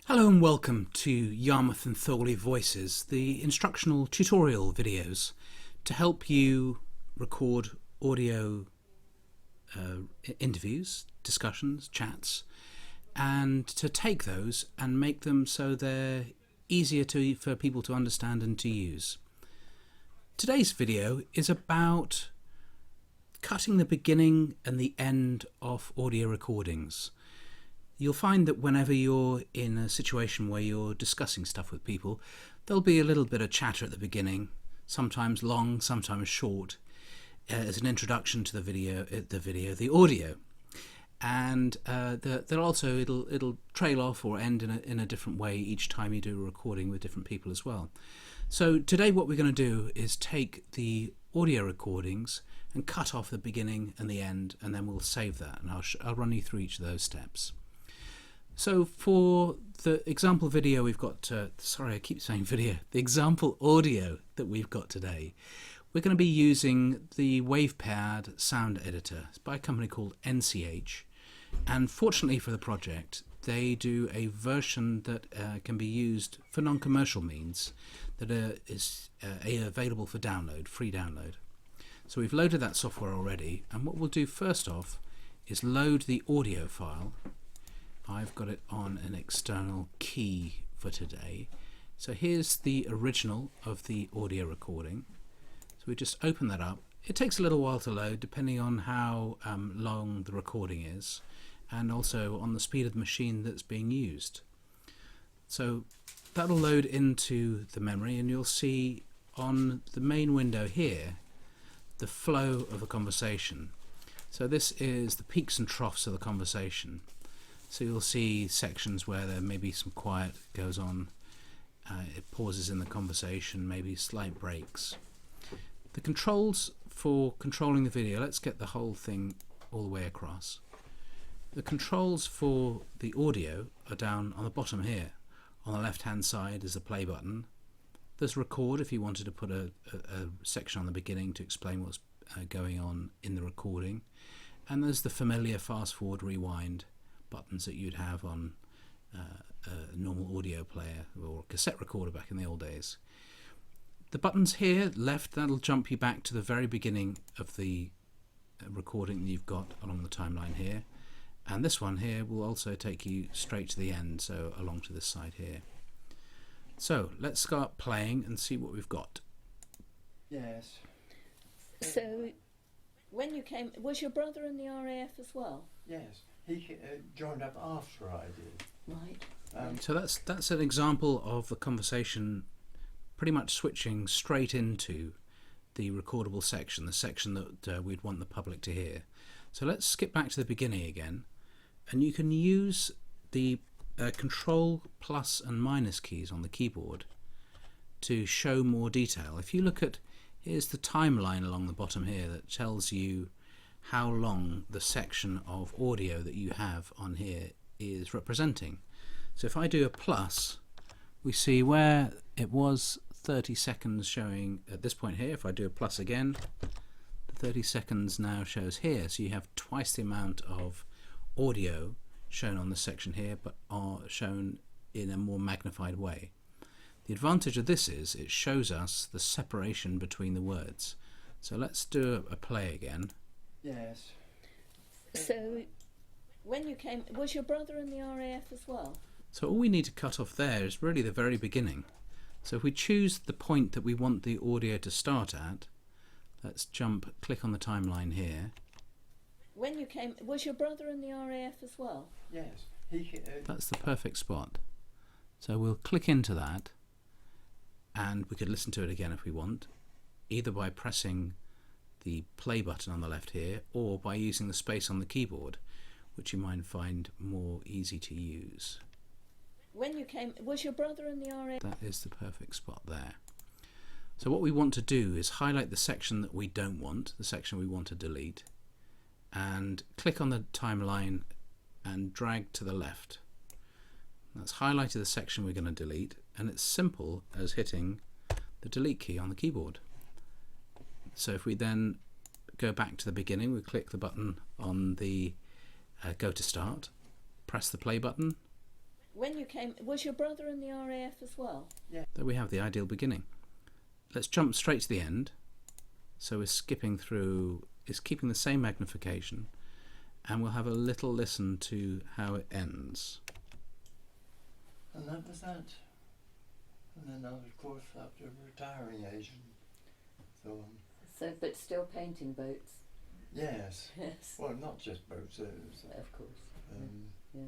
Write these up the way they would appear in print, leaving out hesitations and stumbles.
Hello and welcome to Yarmouth and Thorley Voices, the instructional tutorial videos to help you record audio interviews, discussions, chats, and to take those and make them so they're easier for people to understand and to use. Today's video is about cutting the beginning and the end of audio recordings. You'll find that whenever you're in a situation where you're discussing stuff with people, there'll be a little bit of chatter at the beginning, sometimes long, sometimes short, as an introduction to the audio, and it'll trail off or end in a different way each time you do a recording with different people as well. So today what we're going to do is take the audio recordings and cut off the beginning and the end, and then we'll save that, and I'll run you through each of those steps. So for the example video we've got, sorry I keep saying video, the example audio that we've got today, we're going to be using the WavePad sound editor. It's by a company called NCH, and fortunately for the project they do a version that can be used for non-commercial means that is available for download, free download. So we've loaded that software already, and what we'll do first off is load the audio file. I've got it on an external key for today. So here's the original of the audio recording. So we just open that up. It takes a little while to load depending on how long the recording is, and also on the speed of the machine that's being used. So that'll load into the memory, and you'll see on the main window here the flow of a conversation. So this is the peaks and troughs of the conversation. So you'll see sections where there may be some quiet goes on, it pauses in the conversation, maybe slight breaks. The controls for controlling the video, let's get the whole thing all the way across. The controls for the audio are down on the bottom here. On the left hand side is the play button. There's record if you wanted to put a section on the beginning to explain what's going on in the recording. And there's the familiar fast forward, rewind buttons that you'd have on a normal audio player or cassette recorder back in the old days. The buttons here, left, that'll jump you back to the very beginning of the recording that you've got along the timeline here. And this one here will also take you straight to the end, so along to this side here. So let's start playing and see what we've got. Yes. So, when you came, was your brother in the RAF as well? Yes. He joined up after I did. Right. So that's an example of the conversation pretty much switching straight into the recordable section, the section that we'd want the public to hear. So let's skip back to the beginning again, and you can use the Control plus and minus keys on the keyboard to show more detail. If you look at, here's the timeline along the bottom here that tells you how long the section of audio that you have on here is representing. So if I do a plus, we see where it was 30 seconds showing at this point here. If I do a plus again, the 30 seconds now shows here. So you have twice the amount of audio shown on this section here, but are shown in a more magnified way. The advantage of this is it shows us the separation between the words. So let's do a play again. Yes. So, when you came, was your brother in the RAF as well? So all we need to cut off there is really the very beginning. So if we choose the point that we want the audio to start at, let's click on the timeline here. When you came, was your brother in the RAF as well? Yes. That's the perfect spot. So we'll click into that, and we could listen to it again if we want, either by pressing the play button on the left here, or by using the space on the keyboard, which you might find more easy to use. When you came, was your brother in the RAF? That is the perfect spot there. So what we want to do is highlight the section that we don't want, the section we want to delete, and click on the timeline and drag to the left. That's highlighted the section we're going to delete, and it's simple as hitting the delete key on the keyboard. So if we then go back to the beginning, we click the button on the go to start, press the play button, when you came, was your brother in the RAF as well? There we have the ideal beginning. Let's jump straight to the end. So we're skipping through, it's keeping the same magnification, and we'll have a little listen to how it ends. And that was that. And then I was, of course, after retiring age and so on. So, but still painting boats. Yes. Yes. Well, not just boats. Of course. Yes.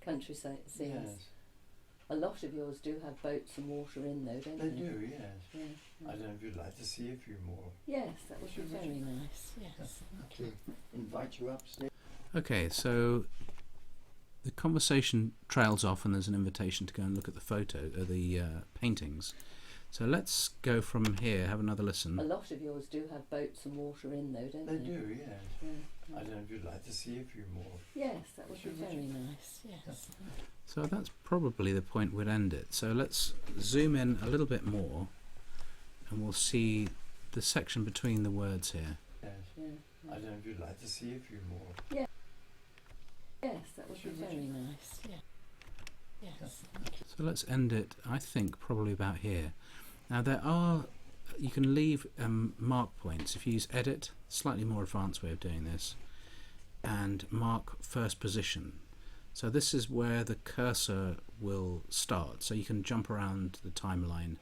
Countryside scenes. Yes. A lot of yours do have boats and water in, though, don't They they? do, yes. Yeah. I don't know if you'd like to see a few more. Yes, that would be very nice. Yes. To invite you upstairs. Okay, so the conversation trails off and there's an invitation to go and look at the paintings. So let's go from here, have another listen. A lot of yours do have boats and water in, though, don't They they? do, yes. Yeah. I don't know if you'd like to see a few more. Yes, that would be very nice. Yes. So that's probably the point we'd end it. So let's zoom in a little bit more and we'll see the section between the words here. Yes. Yeah. I don't know if you'd like to see a few more. Yes, that would be very nice. Yes. So let's end it, I think, probably about here. Now you can leave mark points. If you use edit, slightly more advanced way of doing this, and mark first position. So this is where the cursor will start, so you can jump around the timeline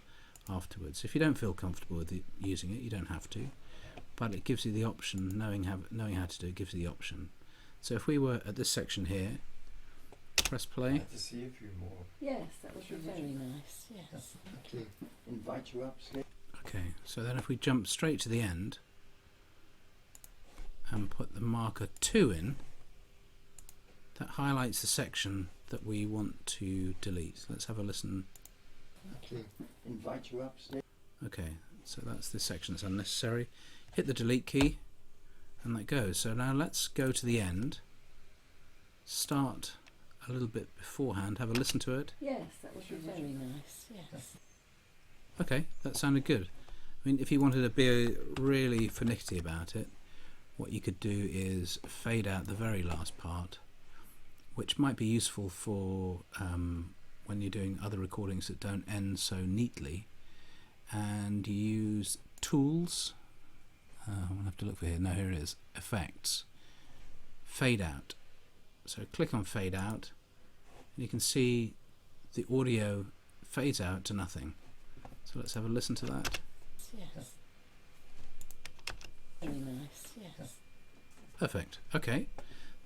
afterwards. If you don't feel comfortable with using it, you don't have to, but it gives you the option, knowing how to do it gives you the option. So if we were at this section here, press play. I'd like to see a few more. Yes, that would be very nice. Yes. To invite you upstairs. Okay, so then if we jump straight to the end and put the marker 2 in, that highlights the section that we want to delete. Let's have a listen. To invite you upstairs. Okay, so that's this section that's unnecessary. Hit the delete key and that goes. So now let's go to the end, start a little bit beforehand, have a listen to it. Yes, that would be very nice. Yes. Okay, that sounded good. I mean, if you wanted to be really finicky about it, what you could do is fade out the very last part, which might be useful for when you're doing other recordings that don't end so neatly, and you use tools. I'll have to look for here. No, here it is. Effects. Fade out. So click on fade out, and you can see the audio fades out to nothing. So let's have a listen to that. Yes. Very nice. Yes. Perfect. Okay.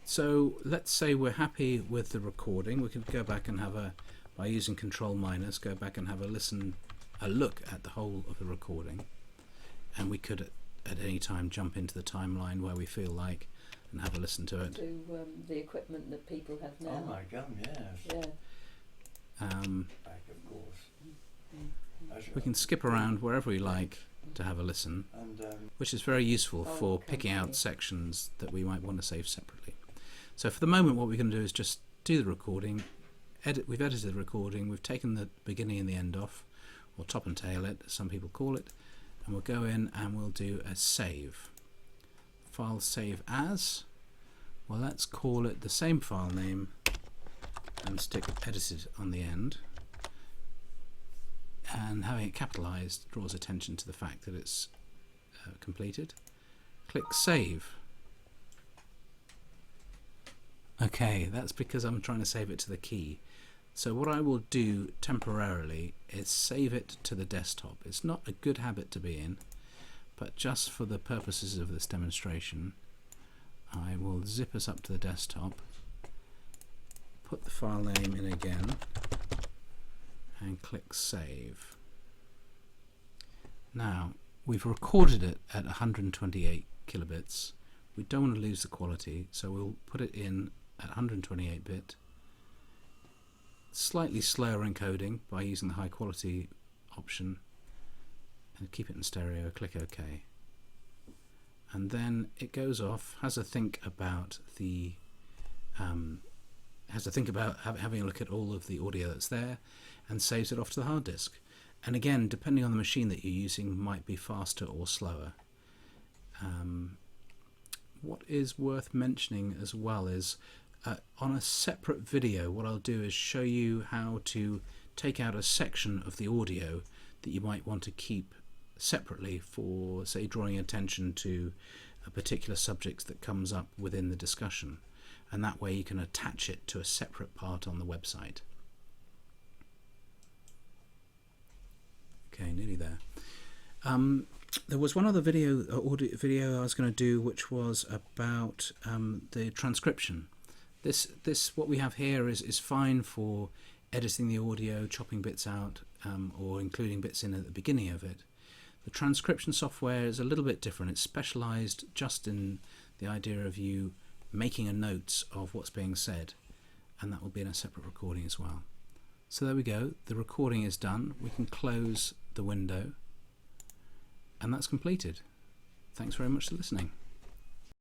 So let's say we're happy with the recording. We could go back and by using Control minus, go back and have a look at the whole of the recording, and we could at any time jump into the timeline where we feel like and have a listen to it. To the equipment that people have now. Oh my God, yes. Yeah. Back, of course. We can skip around wherever we like to have a listen, And which is very useful for picking out sections that we might want to save separately. So for the moment, what we're going to do is just do the recording. We've edited the recording, we've taken the beginning and the end off, or top and tail it, as some people call it, and we'll go in and we'll do a save. File save as, well, let's call it the same file name and stick edited on the end, and having it capitalized draws attention to the fact that it's completed. Click save. Okay, that's because I'm trying to save it to the key. So what I will do temporarily is save it to the desktop. It's not a good habit to be in, but just for the purposes of this demonstration, I will zip us up to the desktop, put the file name in again, and click save. Now, we've recorded it at 128 kilobits. We don't want to lose the quality, so we'll put it in at 128-bit. Slightly slower encoding by using the high quality option, and keep it in stereo. Click OK, and then it goes off, has a think about having a look at all of the audio that's there, and saves it off to the hard disk. And again, depending on the machine that you're using, might be faster or slower. What is worth mentioning as well is On a separate video, what I'll do is show you how to take out a section of the audio that you might want to keep separately for, say, drawing attention to a particular subject that comes up within the discussion, and that way you can attach it to a separate part on the website. Okay, nearly there. There was one other audio video I was going to do, which was about the transcription. This what we have here is fine for editing the audio, chopping bits out, or including bits in at the beginning of it. The transcription software is a little bit different. It's specialised just in the idea of you making a notes of what's being said, and that will be in a separate recording as well. So there we go, the recording is done. We can close the window, and that's completed. Thanks very much for listening.